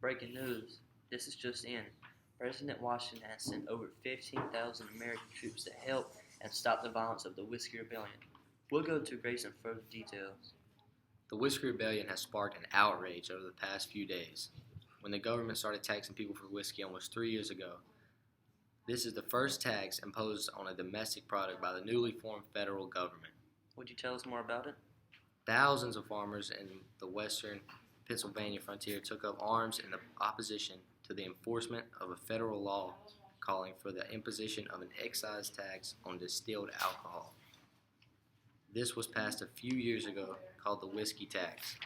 Breaking news. This is just in. President Washington has sent over 15,000 American troops to help and stop the violence of the Whiskey Rebellion. We'll go to Grace in further details. The Whiskey Rebellion has sparked an outrage over the past few days. When the government started taxing people for whiskey almost 3 years ago, this is the first tax imposed on a domestic product by the newly formed federal government. Would you tell us more about it? Thousands of farmers in the western Pennsylvania frontier took up arms in opposition to the enforcement of a federal law calling for the imposition of an excise tax on distilled alcohol. This was passed a few years ago, called the whiskey tax.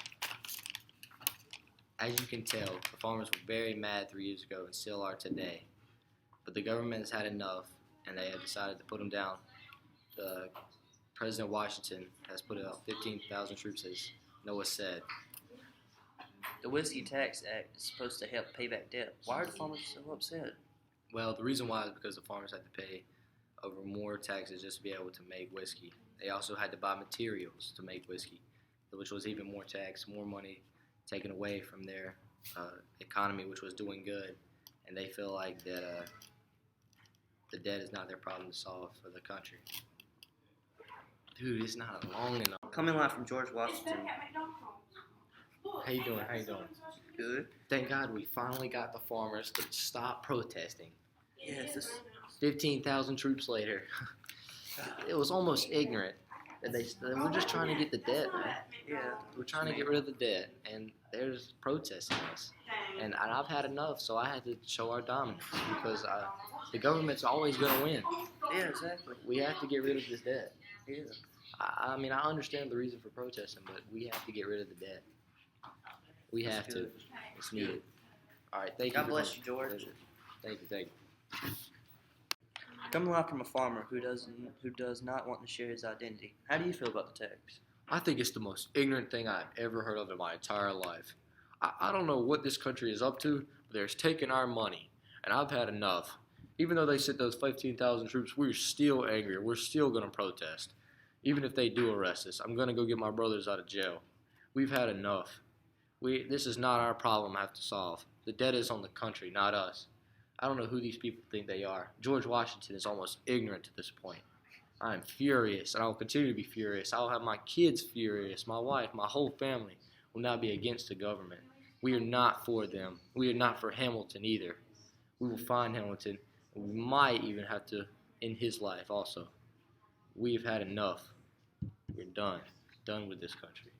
As you can tell, the farmers were very mad 3 years ago and still are today. But the government has had enough, and they have decided to put them down. President Washington has put out 15,000 troops, as Noah said. The Whiskey Tax Act is supposed to help pay back debt. Why are the farmers so upset? Well, the reason why is because the farmers had to pay over more taxes just to be able to make whiskey. They also had to buy materials to make whiskey, which was even more tax, more money taken away from their economy, which was doing good. And they feel like that the debt is not their problem to solve for the country. Dude, it's not long enough. Coming live from George Washington. How you doing? How you doing? Good. Thank God we finally got the farmers to stop protesting. Yes. 15,000 troops later. It was almost ignorant. We're just trying to get the debt, man. Yeah. We're trying to get rid of the debt, and they're just protesting us. And I've had enough, so I had to show our dominance because the government's always going to win. Yeah, exactly. We have to get rid of this debt. Yeah. I mean, I understand the reason for protesting, but we have to get rid of the debt. We have to. It's needed. All right, thank you. God bless you, George. Thank you. Coming live from a farmer who does not want to share his identity. How do you feel about the tax? I think it's the most ignorant thing I've ever heard of in my entire life. I don't know what this country is up to, but they're taking our money, and I've had enough. Even though they sent those 15,000 troops, we're still angry. We're still going to protest. Even if they do arrest us, I'm going to go get my brothers out of jail. We've had enough. This is not our problem I have to solve. The debt is on the country, not us. I don't know who these people think they are. George Washington is almost ignorant to this point. I am furious, and I will continue to be furious. I will have my kids furious. My wife, my whole family will now be against the government. We are not for them. We are not for Hamilton either. We will find Hamilton, and we might even have to end his life also. We've had enough. We're done. Done with this country.